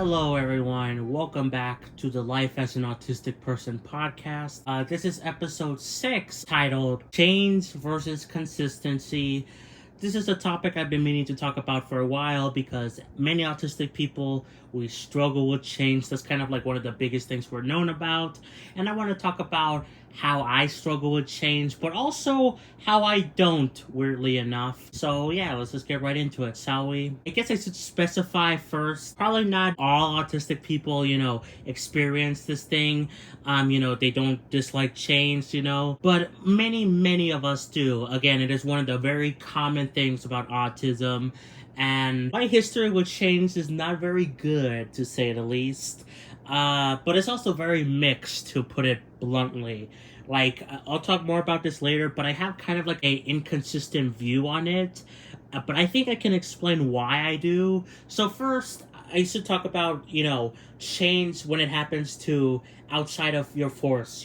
Hello, everyone. Welcome back to the Life as an Autistic Person podcast. This is episode 6 titled Change versus Consistency. This is a topic I've been meaning to talk about for a while because many autistic people, we struggle with change. That's kind of like one of the biggest things we're known about. And I want to talk about how I struggle with change, but also how I don't, weirdly enough. So yeah, let's just get right into it, shall we? I guess I should specify first, probably not all autistic people, experience this thing. They don't dislike change, but many of us do. Again, it is one of the very common things about autism. And my history with change is not very good, to say the least. But it's also very mixed, to put it bluntly. Like, I'll talk more about this later, but I have kind of like a inconsistent view on it. But I think I can explain why I do. So first, I should talk about, change when it happens to outside of your force,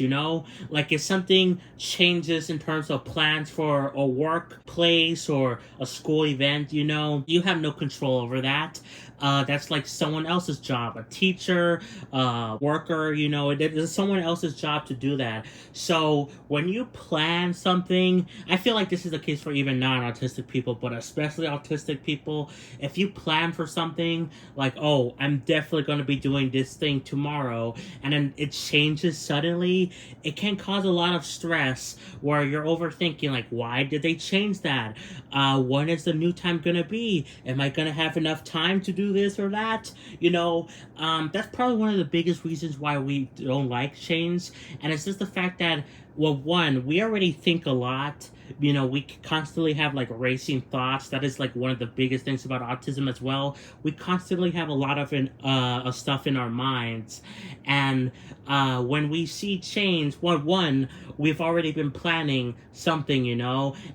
Like if something changes in terms of plans for a workplace or a school event, you have no control over that. That's like someone else's job, a teacher, worker, it is someone else's job to do that. So when you plan something, I feel like this is the case for even non-autistic people, but especially autistic people. If you plan for something like, oh, I'm definitely going to be doing this thing tomorrow, and then it changes suddenly, it can cause a lot of stress where you're overthinking, like, why did they change that? When is the new time going to be? Am I going to have enough time to do this or that? That's probably one of the biggest reasons why we don't like change. And it's just the fact that, well, one, we already think a lot. We constantly have like racing thoughts. That is like one of the biggest things about autism as well. We constantly have a lot of stuff in our minds. And when we see change, one, we've already been planning something,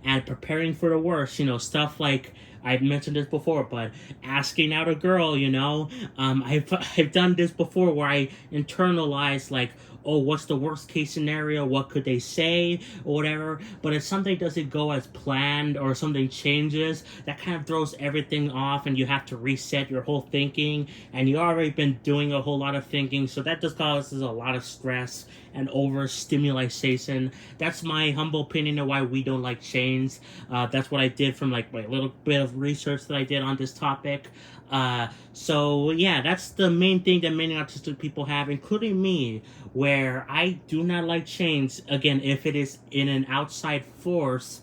and preparing for the worst, stuff like, I've mentioned this before, but asking out a girl, I've done this before where I internalize like, oh, what's the worst case scenario? What could they say? Or whatever. But if something doesn't go as planned or something changes, that kind of throws everything off and you have to reset your whole thinking. And you've already been doing a whole lot of thinking. So that just causes a lot of stress and overstimulation. That's my humble opinion of why we don't like change. That's what I did from like my little bit of research that I did on this topic. So yeah, that's the main thing that many autistic people have, including me, where I do not like change, again, if it is in an outside force.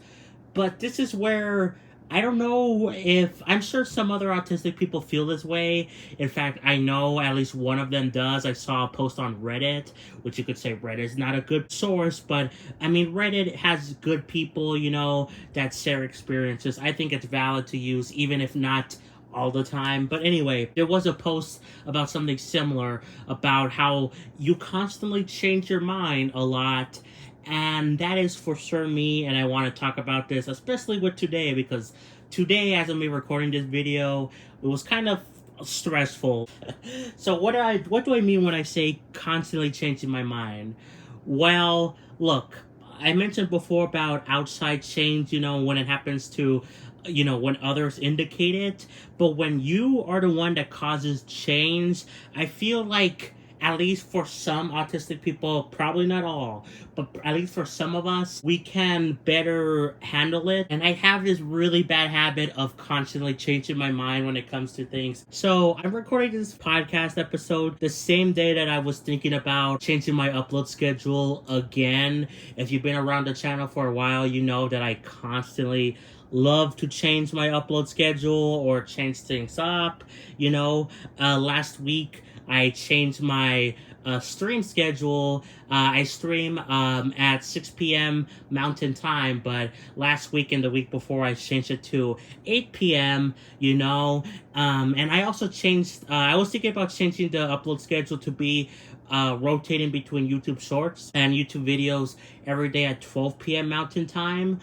But this is where I don't know if, I'm sure some other autistic people feel this way. In fact, I know at least one of them does. I saw a post on Reddit, which you could say Reddit is not a good source, but I mean, Reddit has good people, that share experiences. I think it's valid to use, even if not all the time. But anyway, there was a post about something similar, about how you constantly change your mind a lot. And that is for sure me, and I want to talk about this, especially with today, because today, as I'm recording this video, it was kind of stressful. So what do I mean when I say constantly changing my mind? Well, look, I mentioned before about outside change, when it happens to, when others indicate it. But when you are the one that causes change, I feel like, at least for some autistic people, probably not all, but at least for some of us, we can better handle it. And I have this really bad habit of constantly changing my mind when it comes to things. So I'm recording this podcast episode the same day that I was thinking about changing my upload schedule again. If you've been around the channel for a while, you know that I constantly love to change my upload schedule or change things up. Last week I changed my stream schedule. I stream at 6 p.m. Mountain Time, but last week and the week before I changed it to 8 p.m., and I also changed, I was thinking about changing the upload schedule to be rotating between YouTube Shorts and YouTube videos every day at 12 p.m. Mountain Time,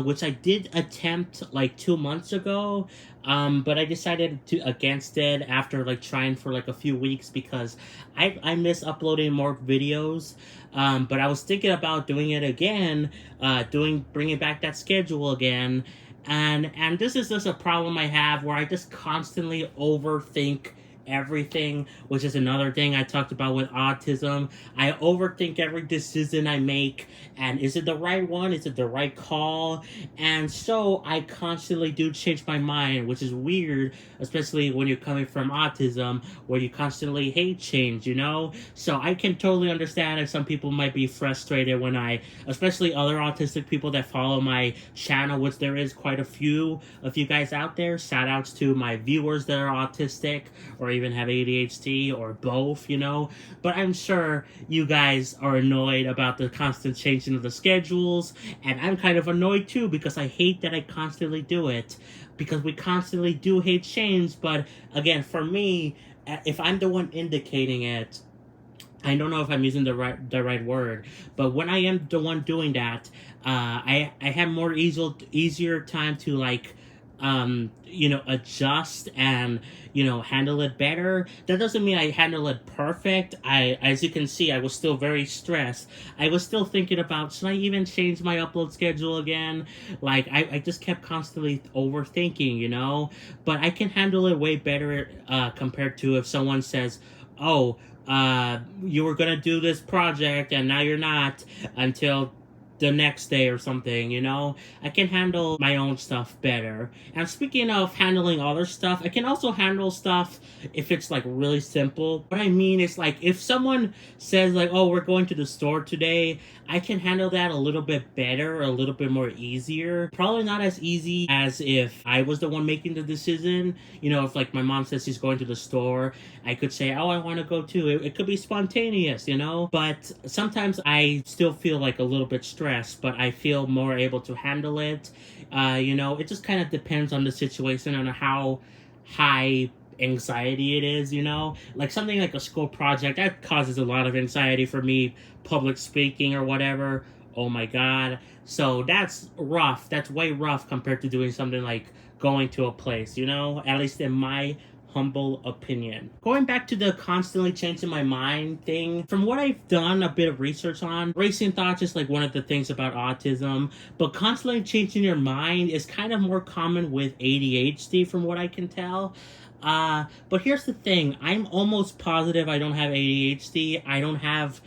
which I did attempt like 2 months ago, but I decided against it after like trying for like a few weeks because I miss uploading more videos. But I was thinking about doing it again, bringing back that schedule again. And this is just a problem I have where I just constantly overthink everything, which is another thing I talked about with autism. I overthink every decision I make, and is it the right one? Is it the right call? And so I constantly do change my mind, which is weird, especially when you're coming from autism, where you constantly hate change, you know? So I can totally understand if some people might be frustrated when especially other autistic people that follow my channel, which there is quite a few of you guys out there. Shout outs to my viewers that are autistic or even have ADHD or both, you know? But I'm sure you guys are annoyed about the constant changing of the schedules, and I'm kind of annoyed too because I hate that I constantly do it, because we constantly do hate change. But again, for me, if I'm the one indicating it, I don't know if I'm using the right word, but when I am the one doing that, I have more easier time to adjust and handle it better. That doesn't mean I handle it perfect. As you can see, I was still very stressed. I was still thinking about, should I even change my upload schedule again? Like I just kept constantly overthinking, but I can handle it way better compared to if someone says, oh, you were gonna do this project and now you're not until the next day or something, I can handle my own stuff better. And speaking of handling other stuff, I can also handle stuff if it's like really simple. What I mean is, like, if someone says like, oh, we're going to the store today, I can handle that a little bit better, a little bit more easier. Probably not as easy as if I was the one making the decision. If like my mom says she's going to the store, I could say, oh, I want to go too. It could be spontaneous, but sometimes I still feel like a little bit stressed, but I feel more able to handle it. It just kind of depends on the situation and how high anxiety it is, like something like a school project that causes a lot of anxiety for me, public speaking or whatever. Oh my god. So that's rough. That's way rough compared to doing something like going to a place, at least in my humble opinion. Going back to the constantly changing my mind thing, from what I've done a bit of research on, racing thoughts is like one of the things about autism, but constantly changing your mind is kind of more common with ADHD from what I can tell. But here's the thing, I'm almost positive I don't have ADHD. I don't have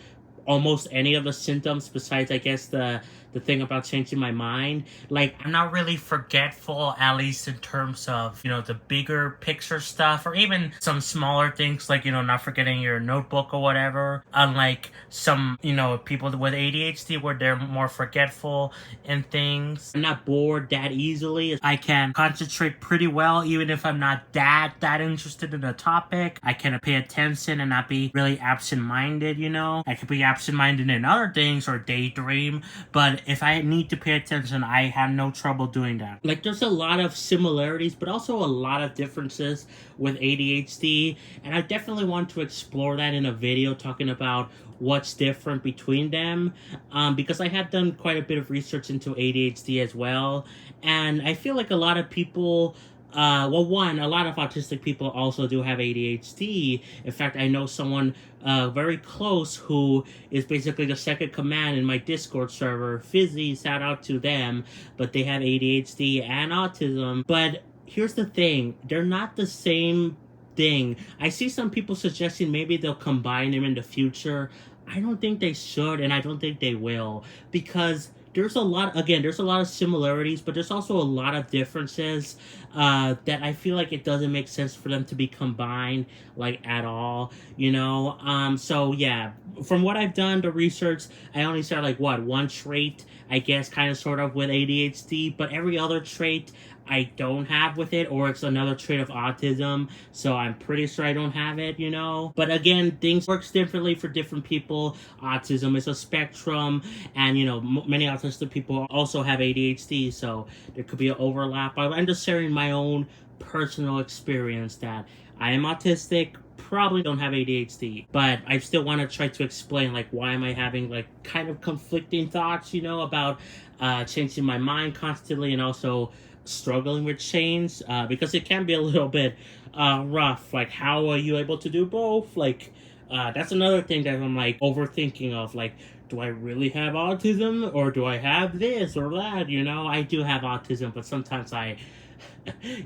almost any of the symptoms besides, I guess, the thing about changing my mind. Like, I'm not really forgetful, at least in terms of, the bigger picture stuff, or even some smaller things like, not forgetting your notebook or whatever. Unlike some, people with ADHD where they're more forgetful in things. I'm not bored that easily. I can concentrate pretty well, even if I'm not that interested in a topic. I can pay attention and not be really absent-minded, I could be absent-minded in other things or daydream, but if I need to pay attention, I have no trouble doing that. Like, there's a lot of similarities, but also a lot of differences with ADHD, and I definitely want to explore that in a video talking about what's different between them, because I have done quite a bit of research into ADHD as well, and I feel like a lot of people a lot of autistic people also do have ADHD. In fact, I know someone very close who is basically the second command in my Discord server. Fizzy, shout out to them, but they have ADHD and autism. But here's the thing, they're not the same thing. I see some people suggesting maybe they'll combine them in the future. I don't think they should, and I don't think they will, because there's a lot of similarities, but there's also a lot of differences that I feel like it doesn't make sense for them to be combined, like, at all, so yeah, from what I've done, the research, I only saw like one trait, I guess, kind of sort of with ADHD, but every other trait I don't have with it, or it's another trait of autism, so I'm pretty sure I don't have it, But again, things works differently for different people. Autism is a spectrum, and, many autistic people also have ADHD, so there could be an overlap. I'm just sharing my own personal experience that I am autistic, probably don't have ADHD, but I still want to try to explain, like, why am I having, like, kind of conflicting thoughts, about changing my mind constantly, and also struggling with change, because it can be a little bit rough. Like, how are you able to do both? Like, that's another thing that I'm like overthinking of, like, do I really have autism, or do I have this or that? I do have autism, but sometimes I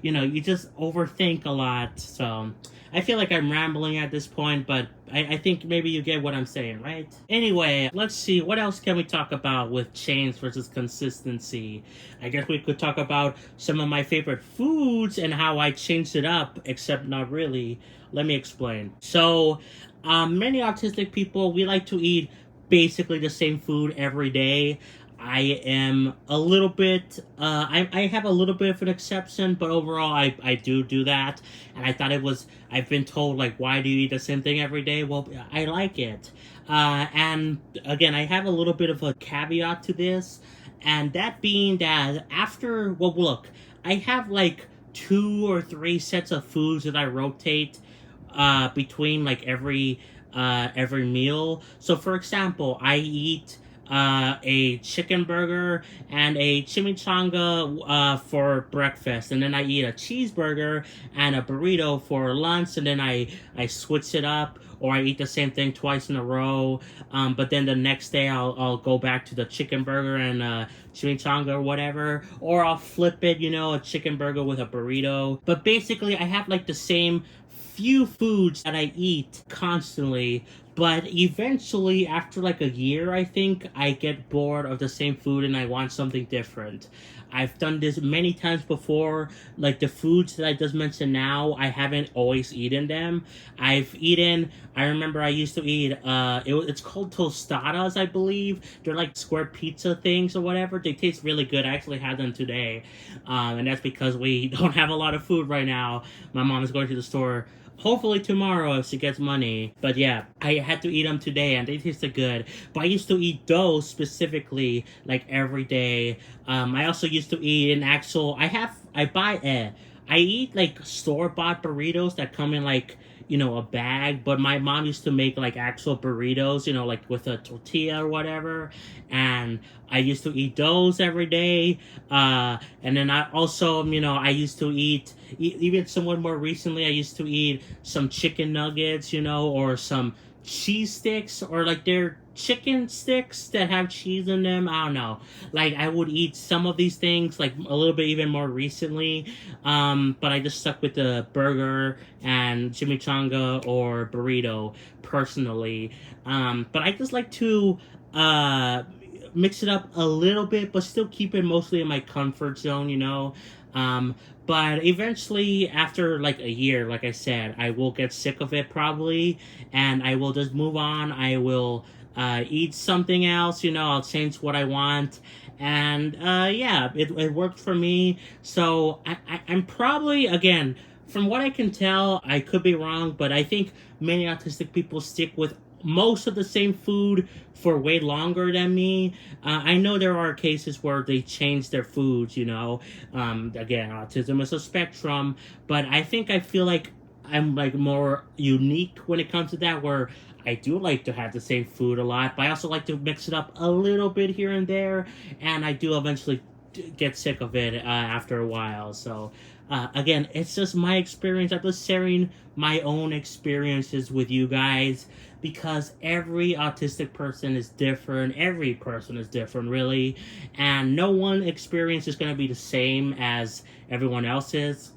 you just overthink a lot. So I feel like I'm rambling at this point, but I think maybe you get what I'm saying, right? Anyway, let's see. What else can we talk about with change versus consistency? I guess we could talk about some of my favorite foods and how I changed it up, except not really. Let me explain. So, many autistic people, we like to eat basically the same food every day. I am a little bit, I have a little bit of an exception, but overall I do that. And I thought I've been told, like, why do you eat the same thing every day? Well, I like it. And again, I have a little bit of a caveat to this. And that being that well, look, I have like 2 or 3 sets of foods that I rotate between like every meal. So for example, I eat a chicken burger and a chimichanga for breakfast, and then I eat a cheeseburger and a burrito for lunch, and then I switch it up, or I eat the same thing twice in a row. But then the next day I'll go back to the chicken burger and chimichanga or whatever, or I'll flip it, a chicken burger with a burrito. But basically, I have like the same few foods that I eat constantly, but eventually, after like a year, I think, I get bored of the same food and I want something different. I've done this many times before. Like the foods that I just mentioned now, I haven't always eaten them. I remember I used to eat, it's called tostadas, I believe. They're like square pizza things or whatever. They taste really good. I actually had them today. And that's because we don't have a lot of food right now. My mom is going to the store hopefully tomorrow if she gets money. But yeah, I had to eat them today and they tasted good. But I used to eat those specifically like every day. I also used to eat I eat like store-bought burritos that come in like, a bag, but my mom used to make like actual burritos, like with a tortilla or whatever, and I used to eat those every day. And then I also, I used to eat, even somewhat more recently, I used to eat some chicken nuggets, or some cheese sticks, or like they're chicken sticks that have cheese in them. I don't know. Like I would eat some of these things like a little bit even more recently. But I just stuck with the burger and chimichanga or burrito personally. But I just like to mix it up a little bit, but still keep it mostly in my comfort zone. But eventually, after like a year, like I said, I will get sick of it probably, and I will just move on. I will eat something else, I'll change what I want. And yeah, it worked for me. So I'm probably, again, from what I can tell, I could be wrong, but I think many autistic people stick with most of the same food for way longer than me. I know there are cases where they change their foods, again, autism is a spectrum, but I feel like I'm like more unique when it comes to that, where I do like to have the same food a lot, but I also like to mix it up a little bit here and there, and I do eventually get sick of it after a while. So again, it's just my experience. I'm just sharing my own experiences with you guys, because every autistic person is different. Every person is different, really, and no one experience is going to be the same as everyone else's.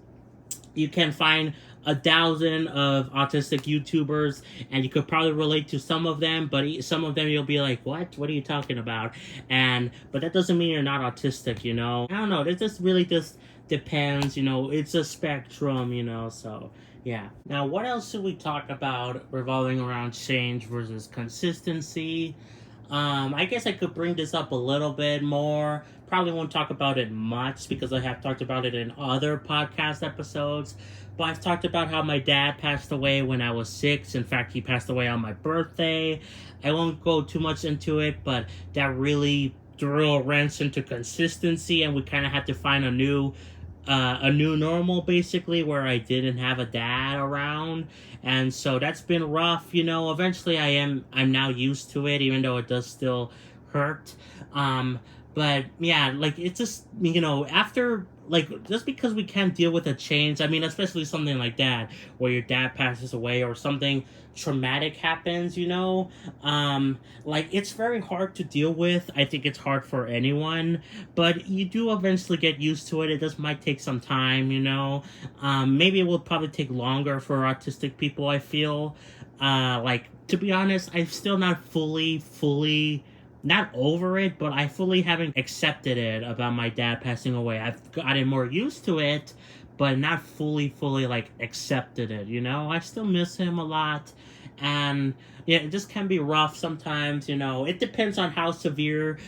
You can find 1,000 of autistic YouTubers, and you could probably relate to some of them, but some of them you'll be like, what are you talking about? But that doesn't mean you're not autistic. I don't know, it just really just depends. It's a spectrum. So yeah. Now, what else should we talk about revolving around change versus consistency? I guess I could bring this up a little bit more. Probably won't talk about it much because I have talked about it in other podcast episodes. But I've talked about how my dad passed away when I was 6. In fact, he passed away on my birthday. I won't go too much into it, but that really threw a wrench into consistency, and we kind of had to find a new normal, basically, where I didn't have a dad around. And so that's been rough. Eventually I'm now used to it, even though it does still hurt. But yeah, like it's just, after like, just because we can't deal with a change, I mean, especially something like that, where your dad passes away or something traumatic happens, like, it's very hard to deal with. I think it's hard for anyone, but you do eventually get used to it. It just might take some time, maybe it will probably take longer for autistic people, I feel. Like, to be honest, I'm still not fully not over it, but I fully haven't accepted it about my dad passing away. I've gotten more used to it, but not fully like accepted it, I still miss him a lot. And yeah, it just can be rough sometimes, It depends on how severe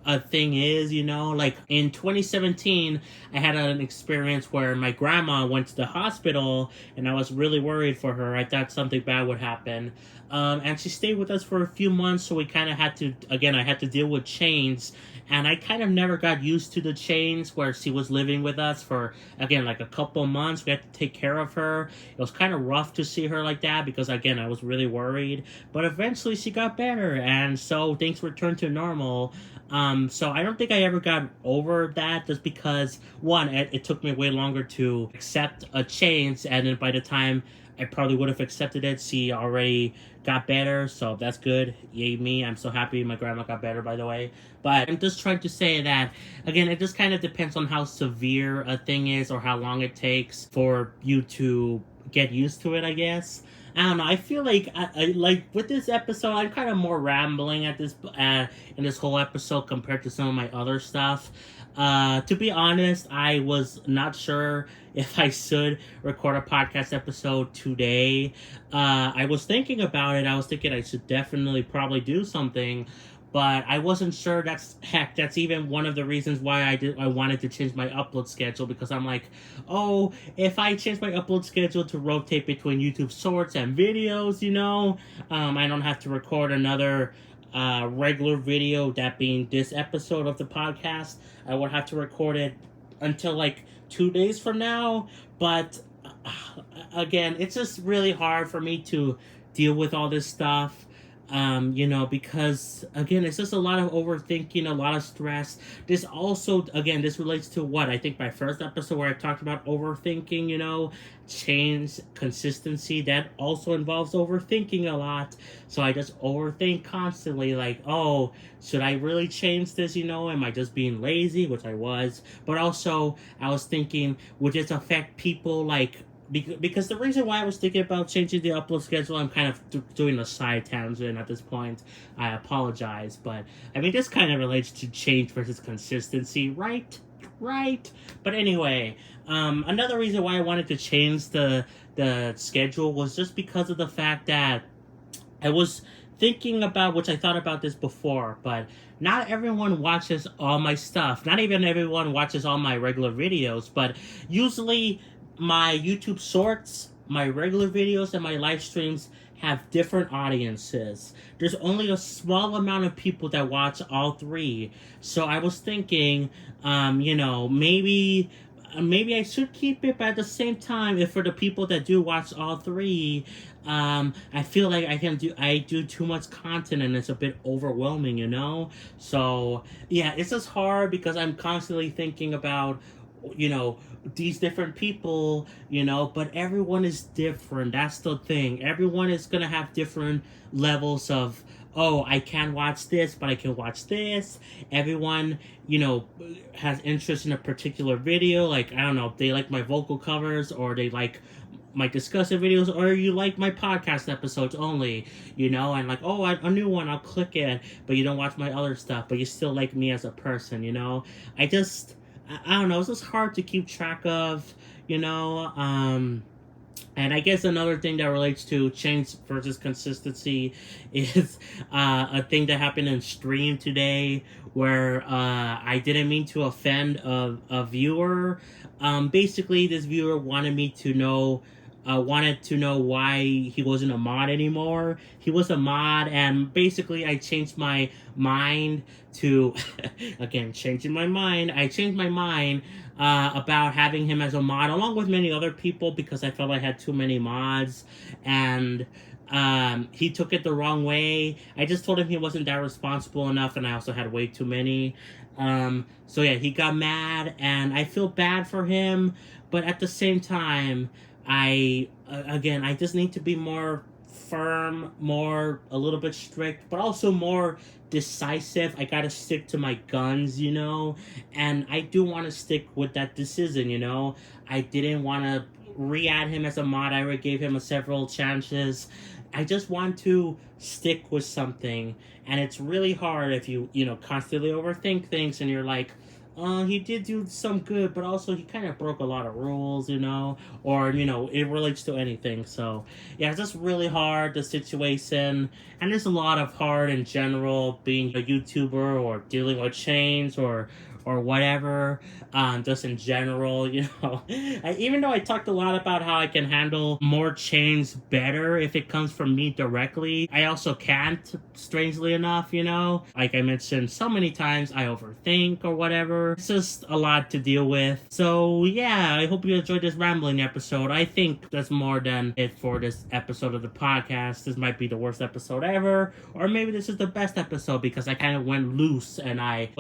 a thing is, like in 2017, I had an experience where my grandma went to the hospital and I was really worried for her. I thought something bad would happen. And she stayed with us for a few months, so we kind of had to, again, I had to deal with chains. And I kind of never got used to the chains where she was living with us for, again, like a couple months. We had to take care of her. It was kind of rough to see her like that because, again, I was really worried. But eventually she got better, and so things returned to normal. So I don't think I ever got over that, just because, one, it took me way longer to accept a change, and then by the time I probably would have accepted it, she already got better, so that's good. Yay me. I'm so happy my grandma got better, by the way. But I'm just trying to say that, again, it just kind of depends on how severe a thing is or how long it takes for you to get used to it, I guess. I don't know. I feel like I like with this episode, I'm kind of more rambling at this in this whole episode compared to some of my other stuff. To be honest, I was not sure if I should record a podcast episode today. I was thinking about it. I was thinking I should definitely probably do something, but I wasn't sure. That's even one of the reasons why I wanted to change my upload schedule, because I'm like, oh, if I change my upload schedule to rotate between YouTube Shorts and videos, I don't have to record another regular video, that being this episode of the podcast. I would have to record it until like 2 days from now, but again, it's just really hard for me to deal with all this stuff. Because, again, it's just a lot of overthinking, a lot of stress. This also, again, this relates to what I think my first episode where I talked about overthinking, change, consistency. That also involves overthinking a lot. So I just overthink constantly, like, oh, should I really change this? Am I just being lazy? Which I was. But also, I was thinking, would this affect people, like, because the reason why I was thinking about changing the upload schedule, I'm kind of doing a side tangent at this point. I apologize, but I mean, this kind of relates to change versus consistency, right? But anyway, another reason why I wanted to change the schedule was just because of the fact that I was thinking about, which I thought about this before, but not everyone watches all my stuff. Not even everyone watches all my regular videos, but usually my YouTube Shorts, my regular videos, and my live streams have different audiences. There's only a small amount of people that watch all three. So I was thinking, maybe I should keep it, but at the same time, if for the people that do watch all three, I feel like I do too much content and it's a bit overwhelming, So yeah, it's just hard because I'm constantly thinking about, these different people, but everyone is different. That's the thing. Everyone is gonna have different levels of, oh, I can't watch this, but I can watch this. Everyone, has interest in a particular video. Like, I don't know, they like my vocal covers, or they like my discussion videos, or you like my podcast episodes only, and like, oh, a new one, I'll click it, but you don't watch my other stuff, but you still like me as a person, I don't know, it's just hard to keep track of, and I guess another thing that relates to change versus consistency is a thing that happened in stream today where I didn't mean to offend a viewer. Basically, this viewer wanted to know why he wasn't a mod anymore. He was a mod, and basically I changed my mind to, again, changing my mind. I changed my mind about having him as a mod, along with many other people, because I felt I had too many mods. And He took it the wrong way. I just told him he wasn't that responsible enough, and I also had way too many. So yeah, he got mad, and I feel bad for him, but at the same time, I just need to be more firm, more a little bit strict, but also more decisive. I gotta stick to my guns, and I do want to stick with that decision. I didn't want to re-add him as a mod. I already gave him several chances. I just want to stick with something, and it's really hard if you constantly overthink things, and you're like, he did do some good, but also he kind of broke a lot of rules, or it relates to anything. So yeah, it's just really hard, the situation, and there's a lot of hard in general being a YouTuber or dealing with chains or whatever, just in general, even though I talked a lot about how I can handle more chains better if it comes from me directly, I also can't, strangely enough, like I mentioned so many times, I overthink or whatever. It's just a lot to deal with. So yeah, I hope you enjoyed this rambling episode. I think that's more than it for this episode of the podcast. This might be the worst episode ever, or maybe this is the best episode because I kind of went loose and I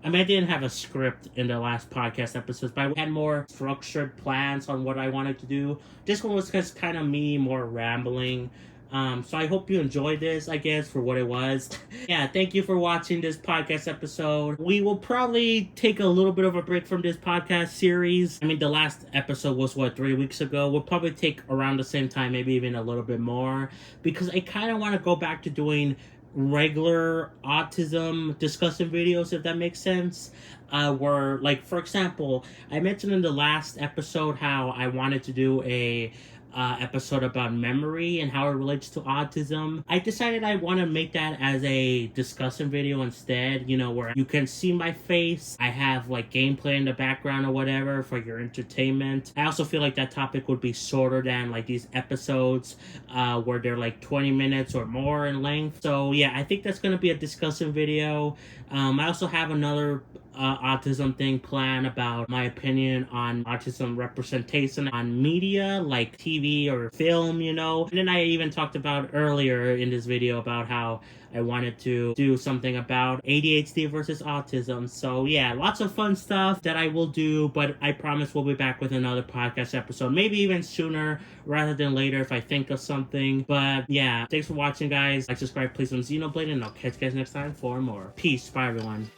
didn't have a script in the last podcast episodes, but I had more structured plans on what I wanted to do. This one was just kind of me more rambling. So I hope you enjoyed this, I guess, for what it was. Yeah, thank you for watching this podcast episode. We will probably take a little bit of a break from this podcast series. I mean, the last episode was, 3 weeks ago? We'll probably take around the same time, maybe even a little bit more, because I kind of want to go back to doing regular autism discussion videos, if that makes sense. Where, like, for example, I mentioned in the last episode how I wanted to do a episode about memory and how it relates to autism. I decided I want to make that as a discussion video instead, where you can see my face. I have like gameplay in the background or whatever for your entertainment. I also feel like that topic would be shorter than like these episodes where they're like 20 minutes or more in length. So yeah, I think that's going to be a discussion video. I also have another autism thing planned about my opinion on autism representation on media like TV or film, And then I even talked about earlier in this video about how I wanted to do something about ADHD versus autism. So yeah, lots of fun stuff that I will do, but I promise we'll be back with another podcast episode, maybe even sooner rather than later if I think of something. But yeah, thanks for watching, guys. Like, subscribe, please, on Xenoblade, and I'll catch you guys next time for more. Peace. Bye, everyone.